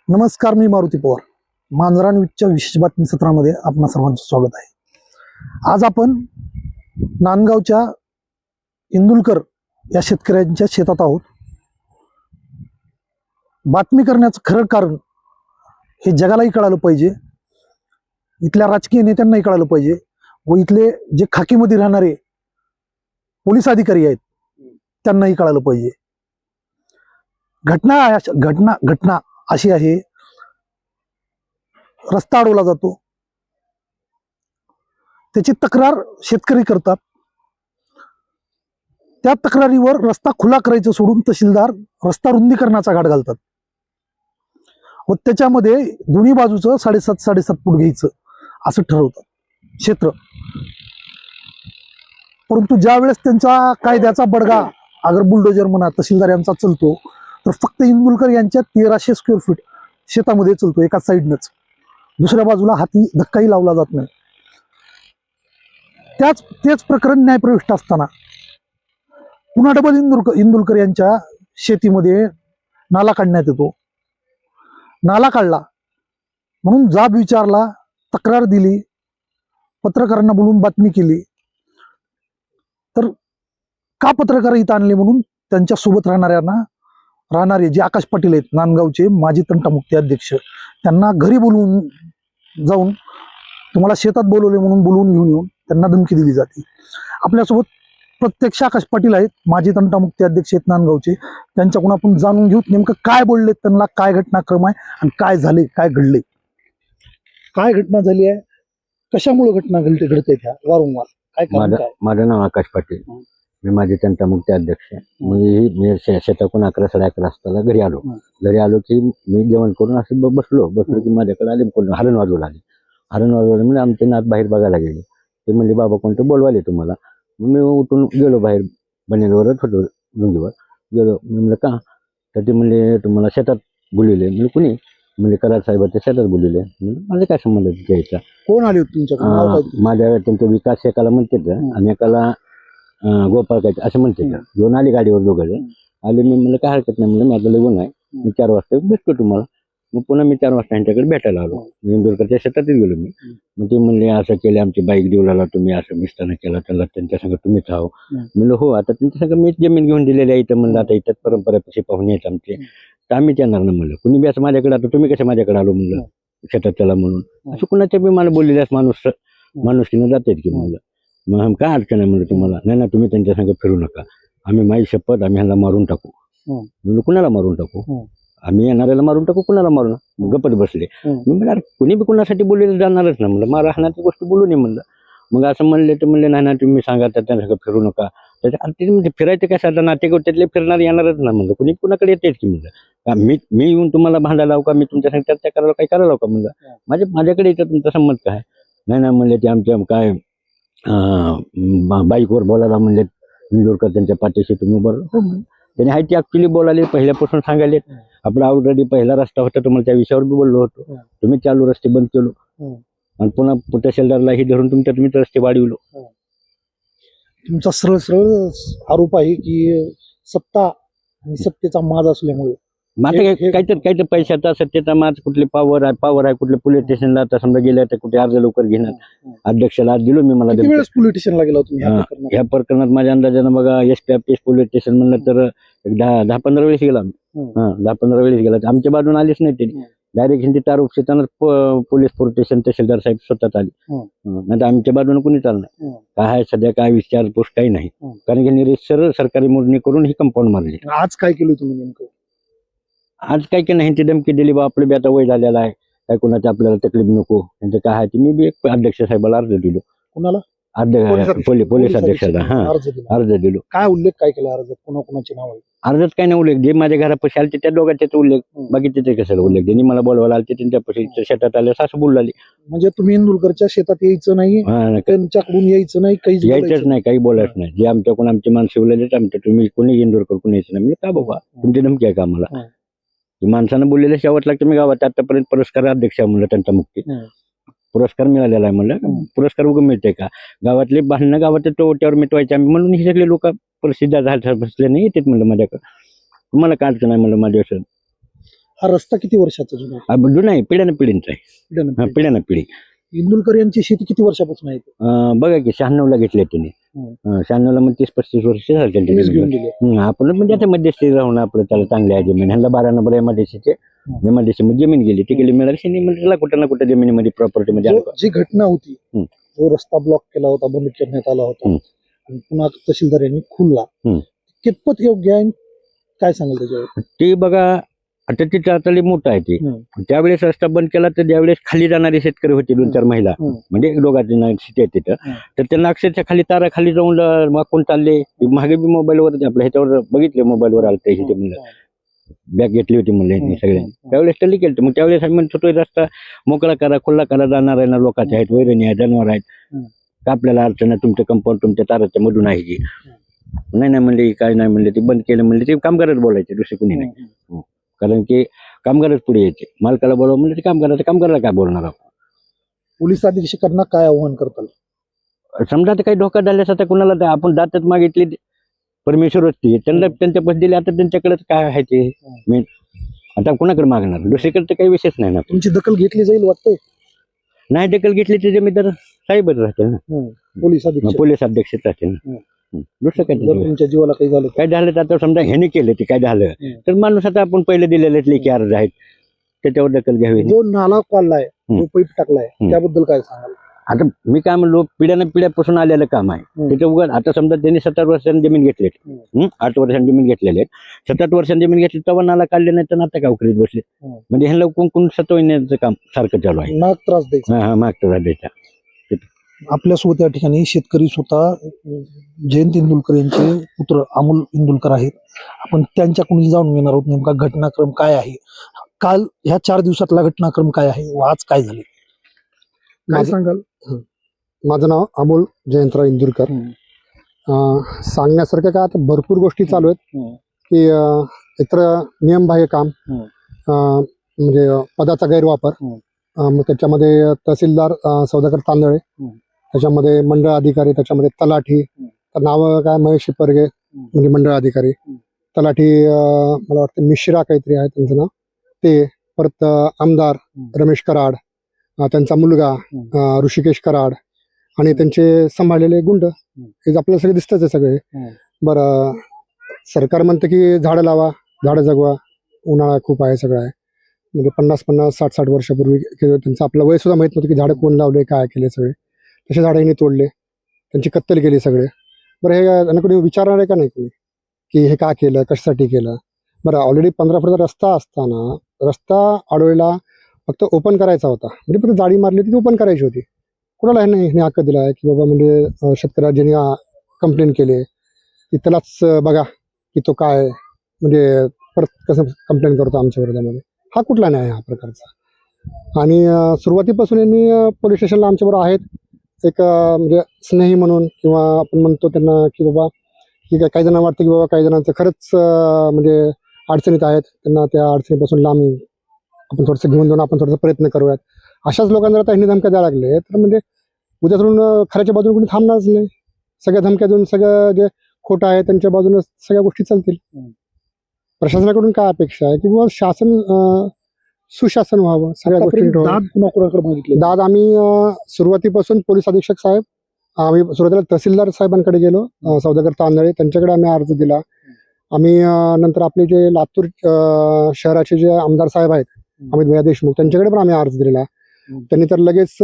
नमस्कार, मी मारुती पवार. मांजरा न्यूजच्या विशेष बातमी सत्रामध्ये आपणा सर्वांचं स्वागत आहे. आज आपण नांदगावच्या इंदुलकर या शेतकऱ्यांच्या शेतात आहोत. बातमी करण्याचं खरं कारण हे जगालाही कळालं पाहिजे, इथल्या राजकीय नेत्यांनाही कळालं पाहिजे व इथले जे खाकीमध्ये राहणारे पोलीस अधिकारी आहेत त्यांनाही कळालं पाहिजे. घटना अशी आहे, रस्ता अडवला जातो, त्याची तक्रार शेतकरी करतात. त्या तक्रारीवर रस्ता खुला करायचं सोडून तहसीलदार रस्ता रुंदीकरणाचा घाट घालतात व त्याच्यामध्ये दोन्ही बाजूचं 7.5 फूट घ्यायचं असं ठरवतात क्षेत्र. परंतु ज्या वेळेस त्यांचा कायद्याचा बडगा अगर बुलडोजर म्हणा तहसीलदार यांचा चलतो तर फक्त इंदुलकर यांच्या 1300 स्क्वेअर फीट शेतामध्ये चलतो एका साईडनंच. दुसऱ्या बाजूला हाती धक्काही लावला जात नाही. तेच प्रकरण न्यायप्रविष्ट असताना पुन्हा डबल इंदुलकर यांच्या शेतीमध्ये नाला काढण्यात येतो. नाला काढला म्हणून जाब विचारला, तक्रार दिली, पत्रकारांना बोलून बातमी केली, तर का पत्रकार इथं आणले म्हणून त्यांच्या सोबत राहणारे जे आकाश पाटील आहेत, नांदगावचे माजी तंटामुक्ती अध्यक्ष, त्यांना घरी बोलवून जाऊन तुम्हाला शेतात बोलवले म्हणून बोलवून घेऊन येऊन त्यांना धमकी दिली जाते. आपल्यासोबत प्रत्यक्ष आकाश पाटील आहेत, माजी तंटामुक्ती अध्यक्ष आहेत नांदगावचे. त्यांच्याकडून आपण जाणून घेऊ नेमकं काय बोलले, त्यांना काय घटनाक्रम आहे आणि काय झाले, काय घडले, काय घटना झाली आहे, कशामुळे घटना घडते त्या वारंवार, काय कारण काय? माझं नाव आकाश पाटील, मी माझे तंटामुक्ती अध्यक्ष. मी शेतातून 11-11:30 वाजता घरी आलो की मी जेवण करून असं बसलो की माझ्याकडे आले, कोण हरण वाजवला म्हणजे आमचे नात बाहेर बघायला गेले. ते म्हणले बाबा कोणतं बोलवाले तुम्हाला. मी उठून गेलो बाहेर, बनेलवरच होतो, लुंगीवर गेलो. मी म्हणलं का, तर ते म्हणले तुम्हाला शेतात बोलवले. म्हणजे कुणी म्हणजे कराड साहेबाच्या शेतात बोलवले. म्हणजे माझं काय संबंध घ्यायचा. कोण आले तुमच्याकडे? माझ्या त्यांचा विकास एकाला म्हणते आणि एकाला गोपाळ काय असं म्हणते. घेऊन आली गाडीवर दोघं आले. मी म्हणलं काय हरकत नाही, म्हणलं माझं लग्न आहे, मी 4 वाजता भेटतो तुम्हाला. मग पुन्हा मी 4 वाजता यांच्याकडे भेटायला आलो. इंदुरकरच्या शेतातच गेलो मी. मग ते म्हणले असं केले, आमची बाईक देऊला तुम्ही असं मिस्ताना केला, त्याला त्यांच्या संग तुम्हीच आहो. म्हणलं हो, आता त्यांच्या संग मीच जमीन घेऊन दिलेली आहे इथं. म्हणलं आता इथं परंपरेपाशी पाहुणे आहेत आमचे, तर आम्हीच येणार ना. म्हणलं कुणी बी असं माझ्याकडे, आता तुम्ही कसे माझ्याकडे आलो म्हणलं शेतात त्याला म्हणून, असं कुणाच्या बी मला बोललेल्यास माणुसकीनं जातात की. म्हणलं मग काय अडचण आहे म्हणलं तुम्हाला. नाही ना, तुम्ही त्यांच्या संग फिरू नका, आम्ही माई शपथ आम्ही ह्यांना मारून टाकू. म्हणलं कुणाला मारून टाकू, आम्ही येणाऱ्याला मारून टाकू, कुणाला मारू ना. गप्पत बसले. मी म्हणलं कुणी बी कुणासाठी बोललेलं जाणारच ना. म्हणलं मारा हाणाची गोष्ट बोलू नये म्हणलं. मग असं म्हणले तर म्हणले नाही ना, तुम्ही सांगा त्यांच्या फिरू नका. त्याच्या म्हणजे फिरायचं काय, साधा नातेगाव त्यातले फिरणार येणारच ना. म्हणलं कुणी कुणाकडे येतेच की. म्हणलं मी येऊन तुम्हाला भांडायला लावू का, मी तुमच्या संग चर्चा करायला काय करायला का. म्हणलं माझ्याकडे येतं, तुमचा संमत काय. नाही ना म्हणले ते आमच्या काय बाईकवर बोलायला म्हणले इंदुरकर त्यांच्या पाठीशी तुम्ही बरोबर. त्याने हाय ती ऍक्च्युली बोलायला पहिल्यापासून सांगायले. आपला ऑलरेडी पहिला रस्ता होता, तुम्हाला त्या विषयावर बी बोललो होतो. तुम्ही चालू रस्ते बंद केलो आणि पुन्हा तहसीलदारला ही धरून तुम्ही रस्ते वाढविलो. तुमचा सरळ आरोप आहे की सत्ता आणि सत्तेचा माज असल्यामुळे माझं काहीतरी पैशाचा सत्तेचा माझ, कुठले पावर आहे कुठल्या पोलीस स्टेशनला आता समजा गेल्या तर कुठे अर्ज लवकर घेणार. अध्यक्षाला आज दिलो मी. मला पोलीस स्टेशनला गेला तुम्ही या प्रकरणात माझ्या अंदाजानं बघा एसपी पोलीस स्टेशन म्हणलं तर 10-15 वेळेस गेला. 10-15 वेळेस गेला. आमच्या बाजून आलीच नाही ते. डायरेक्ट हिंदी आरोप शेताना पोलीस स्टेशन तहसीलदार साहेब स्वतःच आले. नाही तर आमच्या बाजूने कुणी चालणार. काय सध्या काय विचारपूस काही नाही, कारण की निरीक्षर सरकारी मोजणी करून ही कंपाऊंड मारली. आज काय केलं तुम्ही नेमकं? आज काय की नाही, ती धमकी दिली बा आपलं बी आता वय झालेला आहे, काय कोणाची आपल्याला तकलीफ नको, त्यांचं काय आहे. मी बी एक अध्यक्ष साहेबाला अर्ज दिलो. कुणाला? पोलीस अध्यक्षाला अर्ज दिलो. काय उल्लेख काय केला अर्जात, कोणाकोणाचे नाव आहे? अर्जात काय नाही उल्लेख, जे माझ्या घरापाशी आले त्या दोघांचे उल्लेख, बाकी तिथे कशाला उल्लेख. त्यांनी मला बोलवायला आले, त्यांच्यापाशी शेतात आले असं बोलू लागले. म्हणजे तुम्ही इंदुलकरच्या शेतात यायचं नाही, त्यांच्याकडून यायचं नाही, काही यायचंच नाही, काही बोलायचं नाही. जे आमच्याकडून आमचे माणसं बोलले आमच्या, तुम्ही कोणी इंदुरकर कोणी यायचं नाही. म्हणजे का बाबा तुमची धमकी आहे का आम्हाला. माणसानं बोललेलं शेवट लागतं. मी गावात आतापर्यंत पुरस्कार अध्यक्ष आहे म्हणलं तंटामुक्ती, पुरस्कार मिळालेला आहे म्हणलं. पुरस्कार उगम मिळते का, गावातले भांडणं गावात टोट्यावर मिटवायचे आम्ही म्हणून हे सगळे लोक प्रसिद्ध झाले बसले नाही येतात म्हणलं माझ्याकडे. तुम्हाला काय अडचण आहे म्हणलं माझ्या. हा रस्ता किती वर्षाचा जुना आहे? जुना आहे, पिढ्यानं पिढींचा आहे. पिढ्यानपिढी. पिढ्यानं पिढी. इंदुलकर यांची शेती किती वर्षापासून आहे? बघा की 96ला घेतले त्यांनी. 96ला मग 30-35 वर्ष झाले त्यांची तुम्हीच घेऊन जमीन. दिले. आपण म्हणजे आता मध्यस्थी राहून आपलं त्याला चांगली आहे जमीन. ह्यांना 12 नंबर एमआयडीसीचे मध्ये जमीन गेली, तिकडे मिळाली. त्यांनी म्हणजे त्याला कुठं ना कुठं जमिनीमध्ये प्रॉपर्टीमध्ये जी घटना होती, जो रस्ता ब्लॉक केला होता, बंद करण्यात आला होता आणि पुन्हा तहसीलदार यांनी खुलला, कितपत योग्य आहे? काय सांगाल त्याच्यावर? ते बघा, आता ती चारचाली मोठं आहे ते. त्यावेळेस रस्ता बंद केला तर ज्यावेळेस खाली जाणारे शेतकरी होते 2-4 महिला, म्हणजे दोघांची शेती आहे तिथं, तर त्यांना अक्षरशः खाली तारा खाली जाऊन वाकून चालले. मागे बी मोबाईलवर आपल्या ह्याच्यावर बघितले, मोबाईलवर आलं ते म्हणलं बॅग घेतली होती म्हणले सगळ्यांनी. त्यावेळेस त्यांनी केलं. मग त्यावेळेस आम्ही म्हणतो तो रस्ता मोकळा करा, खुल्ला करा, जाणार आहे ना, लोकांचे आहेत, वैरणी आहे, जनावर आहेत, का आपल्याला अडचण आहे, तुमचं कंपाऊंड तुमच्या ताराच्या मधून आहे की नाही म्हणले, काय नाही म्हणले, ते बंद केलं म्हणले. ते कामगारच बोलायचे, दुसरे कोणी नाही. कारण की कामगारच पुढे यायचे. मालकाला बोलावं म्हणलं ते कामगाराला काय बोलणार आपण? पोलीस अधीक्षकांना काय आव्हान करताल? समजा आता काही धोका झाल्यास आता कुणाला आपण दातच मागितली, परमेश्वर होती त्यांना त्यांच्या पैसे दिले, आता त्यांच्याकडेच काय आहे ते मेन. आता कुणाकडे मागणार? दुसरीकडे तर काही विषयच नाही ना. तुमची दखल घेतली जाईल वाटतंय? नाही दखल घेतली तर जमीनदार साहेबच राहते ना, पोलीस अधीक्षक, पोलीस अध्यक्ष राहते ना. दुसरं काय जर तुमच्या जीवाला काही झालं तर? काय झालं तर आता समजा ह्याने केलं ते काय झालं तर माणूस आता आपण पहिले दिलेले लेखी अर्ज आहेत त्याच्यावर दखल घ्यावी. जो नाला काढलाय, जो पाईप टाकलाय, त्याबद्दल काय सांगाल? आता मी काय म्हणलो, पिढ्यापासून आलेलं काम आहे त्याच्या उगाच. आता समजा त्यांनी 7 वर्षांनी जमीन घेतलेत, 8 वर्षांनी जमीन घेतलेले आहेत, 7-8 वर्षांनी जमीन घेतली तेव्हा नाला काढले नाही तर आता काय करीत बसले. म्हणजे ह्यांना कोण सतवण्याचं काम सारखं चालू आहे. नाग त्रास द्यायचा. हा मागचा द्यायचा. आपल्यासोबत या ठिकाणी शेतकरी स्वतः जयंत इंदुलकर यांचे पुत्र अमोल इंदुलकर आहेत. आपण त्यांच्याकडून जाणून घेणार आहोत नेमका घटनाक्रम काय आहे, काल ह्या 4 दिवसातला घटनाक्रम काय आहे, व आज काय झाले, काय सांगाल? माझं नाव अमोल जयंतराव इंदुरकर. सांगण्यासारखं काय, आता भरपूर गोष्टी चालू आहेत की एकतर नियमबाह्य काम, म्हणजे पदाचा गैरवापर, मग त्याच्यामध्ये तहसीलदार सौदागर तांदळे, त्याच्यामध्ये मंडळ अधिकारी, त्याच्यामध्ये तलाठी, तर नावं काय महेश परगे म्हणजे मंडळ अधिकारी, तलाठी मला वाटतं मिश्रा काहीतरी आहे त्यांचं नाव ते, परत आमदार रमेश कराड, त्यांचा मुलगा ऋषिकेश कराड, आणि त्यांचे सांभाळलेले गुंड, हे आपल्याला सगळे दिसतच आहे सगळे. बरं, सरकार म्हणतं की झाडं लावा, झाडं जगवा, उन्हाळा खूप आहे, सगळं आहे, म्हणजे 50-50, 60-60 वर्षापूर्वी त्यांचं आपलं वय सुद्धा माहीत नव्हतं की झाडं कोण लावले, काय केले, सगळे तसे झाडं यांनी तोडले, त्यांची कत्तल केली सगळे. बरं, हे यांना कोणी विचारणार आहे का नाही कोणी की हे का केलं, कशासाठी केलं? बरं, ऑलरेडी 15 फुटाचा रस्ता असताना रस्ता आडोळीला फक्त ओपन करायचा होता, म्हणजे फक्त जाळी मारली होती ती ओपन करायची होती. कुणाला ह्याने हक्क दिला आहे की बाबा म्हणजे शेतकऱ्या ज्यांनी कंप्लेंट केले की त्यालाच बघा की तो काय म्हणजे परत कसं कंप्लेंट करतो आमच्या विरोधामध्ये? हा कुठला न्याय हा प्रकारचा? आणि सुरुवातीपासून यांनी पोलीस स्टेशनला आमच्याबरोबर आहेत एक म्हणजे स्नेही म्हणून, किंवा आपण म्हणतो त्यांना की बाबा ठीक आहे, काही जणांना वाटतं की बाबा काही जणांचं खरंच म्हणजे अडचणीत आहेत, त्यांना त्या अडचणीपासून लांब आपण थोडंसं घेऊन जाऊन आपण थोडासा प्रयत्न करूयात. अशाच लोकांना आता ह्यांनी धमक्या द्यायला लागले तर म्हणजे उद्या सोडून खऱ्याच्या बाजूने कोणी थांबणारच नाही. सगळ्या धमक्या देऊन सगळं जे खोटं आहे त्यांच्या बाजूने सगळ्या गोष्टी चालतील. प्रशासनाकडून काय अपेक्षा आहे की बाबा शासन सुशासन व्हावं, सगळ्या गोष्टी दाद कुणाकुणाकडे मागितले? दाद आम्ही सुरुवातीपासून पोलीस अधीक्षक साहेब, आम्ही सुरुवातीला तहसीलदार साहेबांकडे गेलो, सौदागर तांदळे, त्यांच्याकडे आम्ही अर्ज दिला. आम्ही नंतर आपले जे लातूर शहराचे जे आमदार साहेब आहेत अमित भैया देशमुख, त्यांच्याकडे पण आम्ही अर्ज दिलेला. त्यांनी तर लगेच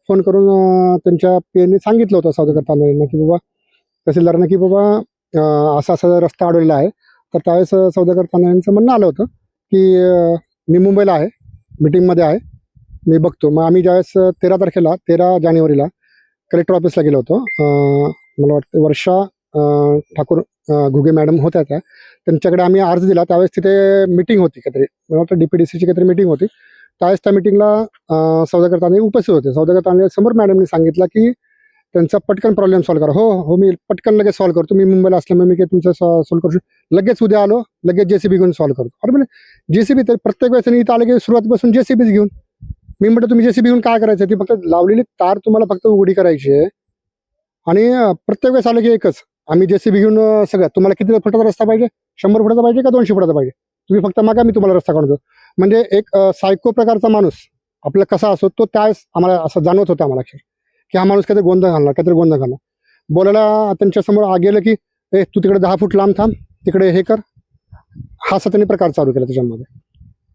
फोन करून त्यांच्या पीएने सांगितलं होतं सौदागर तांदळेंना की बाबा, तहसीलदारांना की बाबा असा असा रस्ता अडवलेला आहे. तर त्यावेळेस सौदागर तांदळेंचं म्हणणं आलं होतं की मी मुंबईला आहे, मीटिंगमध्ये आहे, मी बघतो. मग आम्ही ज्यावेळेस 13 जानेवारीला कलेक्टर ऑफिसला गेलो होतो. मला वाटतं वर्षा ठाकूर घुगे मॅडम होत्या त्या, त्यांच्याकडे आम्ही अर्ज दिला. त्यावेळेस तिथे मीटिंग होती काहीतरी, मला वाटतं DPDCची काहीतरी मीटिंग होती. त्यावेळेस त्या मीटिंगला सौदागर तांदळे उपस्थित होते. सौदागर तांदळे समोर मॅडमनी सांगितलं की त्यांचा पटकन प्रॉब्लेम सॉल्व्ह करा. हो मी पटकन लगेच सॉल्व्ह करतो, मी मुंबईला असल्यामुळे मी काही तुमचं सॉल्व्ह करू शकतो. लगेच उद्या आलो, लगेच JCB घेऊन सॉल्व्ह करतो. अरे म्हणजे JCB तर प्रत्येक वेळेस इथं आलं की सुरुवातीपासून JCBच घेऊन, मी म्हटलं तुम्ही JCB घेऊन काय करायचं? ती फक्त लावलेली तार तुम्हाला फक्त उघडी करायची आहे, आणि प्रत्येक वेळेस आलं की एकच, आम्ही JCB घेऊन सगळं, तुम्हाला किती फुटाचा रस्ता पाहिजे? 100 फुटाचा पाहिजे का 200 फुटाचा पाहिजे? तुम्ही फक्त मागा, मी तुम्हाला रस्ता काढतो. म्हणजे एक सायको प्रकारचा माणूस आपला कसा असतो तो त्यावेळेस आम्हाला असं जाणवत होतं आम्हाला अक्षर की हा माणूस काहीतरी गोंधळ घालणार बोलायला त्यांच्यासमोर गेलं की ए तू तिकडे 10 फूट लांब थांब तिकडे हे कर हा असं त्यांनी प्रकार चालू केला त्याच्यामध्ये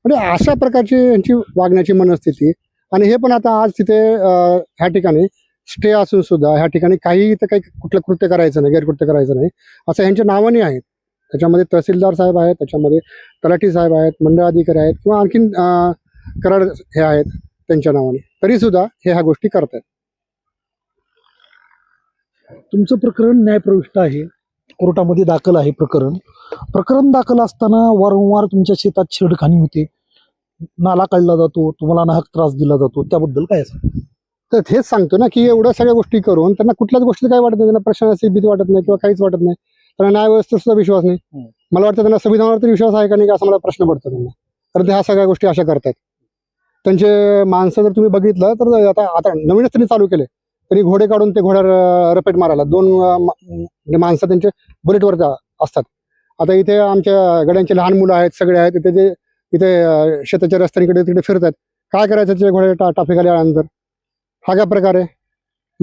म्हणजे अशा प्रकारची यांची वागण्याची मनस्थिती आणि हे पण आता आज तिथे ह्या ठिकाणी स्टे असून सुद्धा ह्या ठिकाणी काही इथं काही कुठलं कृत्य करायचं नाही गैरकृत्य करायचं नाही असं ह्यांच्या नावाने आहेत त्याच्यामध्ये तहसीलदार साहेब आहेत त्याच्यामध्ये तलाठी साहेब आहेत मंडळ अधिकारी आहेत किंवा आणखीन कराड हे आहेत त्यांच्या नावाने तरी सुद्धा हे ह्या गोष्टी करतात तुमचं प्रकरण न्यायप्रविष्ट आहे कोर्टामध्ये दाखल आहे प्रकरण दाखल असताना वारंवार तुमच्या शेतात छेडखानी होते नाला काढला जातो तुम्हाला नाहक त्रास दिला जातो त्याबद्दल काय असं तर हेच सांगतो ना की एवढ्या सगळ्या गोष्टी करून त्यांना कुठल्याच गोष्टी काय वाटत नाही त्यांना प्रशासनाची भीती वाटत नाही किंवा काहीच वाटत नाही त्यांना न्यायव्यवस्थेत सुद्धा विश्वास नाही मला वाटतं त्यांना संविधानावर तरी विश्वास आहे का नाही असा मला प्रश्न पडतो त्यांना कारण ते ह्या सगळ्या गोष्टी अशा करतात त्यांचे माणसं जर तुम्ही बघितलं तर आता नवीनच त्यांनी चालू केले तरी घोडे काढून ते घोड्यावर रपेट मारायला 2 माणसं त्यांचे बुलेटवर असतात आता इथे आमच्या गड्यांचे लहान मुलं आहेत सगळे आहेत इथे शेताच्या रस्त्याकडे तिकडे फिरतात काय करायचं ते घोड्या टाफे आल्यानंतर हा काय प्रकार आहे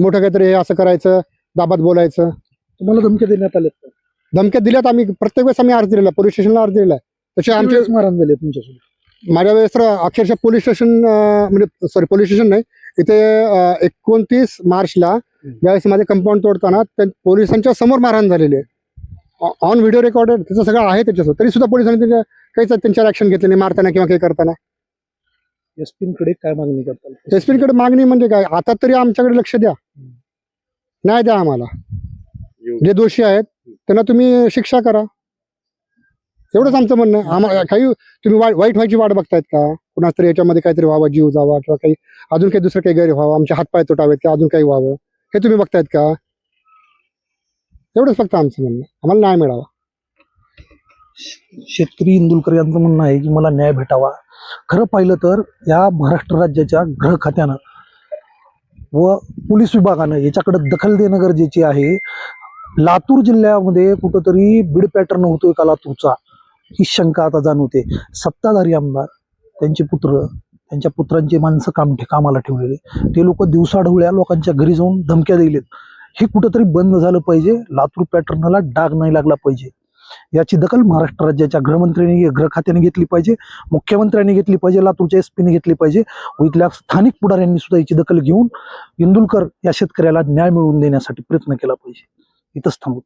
मोठं काहीतरी हे असं करायचं दाबात बोलायचं तुम्हाला धमक्या देण्यात आल्यात का? धमक्या दिल्यात आम्ही प्रत्येक वेळेस आम्ही अर्ज दिलेला पोलीस स्टेशनला अर्ज दिलाय तसे आमचे किती वेळेस मारहाण झाली आहे तुमच्यासोबत माझ्या वेळेस तर अक्षरशः पोलीस स्टेशन म्हणजे सॉरी पोलीस स्टेशन नाही इथे 29 मार्चला ज्यावेळेस माझे कंपाऊंड तोडताना पोलिसांच्या समोर मारहाण झालेली आहे ऑन व्हिडिओ रेकॉर्डेड त्याचं सगळं आहे त्याच्यासोबत तरी सुद्धा पोलिसांनी काहीच त्यांच्यावर ऍक्शन घेतली नाही मारताना किंवा काही करताना एसपींकडे काय मागणी करताल एसपीकडे मागणी म्हणजे काय आता तरी आमच्याकडे लक्ष द्या न्याय द्या आम्हाला जे दोषी आहेत त्यांना तुम्ही शिक्षा करा एवढंच आमचं म्हणणं आहे आम्हाला काही तुम्ही वाईट व्हायची वाट बघतायत का कुणाच तरी याच्यामध्ये काहीतरी व्हावं जीव जावा किंवा काही अजून काही दुसरं काही गैर व्हावं आमचे हातपाय तुटावेत किंवा अजून काही व्हावं हे तुम्ही बघतायत का एवढंच फक्त आमचं म्हणणं आम्हाला न्याय मिळावा शेतकरी इंदुलकर यांचं म्हणणं आहे की मला न्याय भेटावा खरं पाहिलं तर या महाराष्ट्र राज्याच्या गृह खात्यानं व पोलीस विभागानं याच्याकडे दखल देणं गरजेचे आहे लातूर जिल्ह्यामध्ये कुठंतरी बीड पॅटर्न होतोय का लातूरचा ही शंका आता जाणवते सत्ताधारी आमदार त्यांचे पुत्र त्यांच्या पुत्रांचे माणसं कामाला ठेवलेले ते लोक दिवसाढवळ्या लोकांच्या घरी जाऊन धमक्या दिलेत हे कुठंतरी बंद झालं पाहिजे लातूर पॅटर्नला डाग नाही लागला पाहिजे याची दखल महाराष्ट्र राज्याच्या गृह खात्याने घेतली पाहिजे मुख्यमंत्र्यांनी घेतली पाहिजे लातूरच्या एसपीने घेतली पाहिजे व इथल्या स्थानिक पुढाऱ्यांनी सुद्धा याची दखल घेऊन इंदुलकर या शेतकऱ्याला न्याय मिळवून देण्यासाठी प्रयत्न केला पाहिजे इथंच थांबू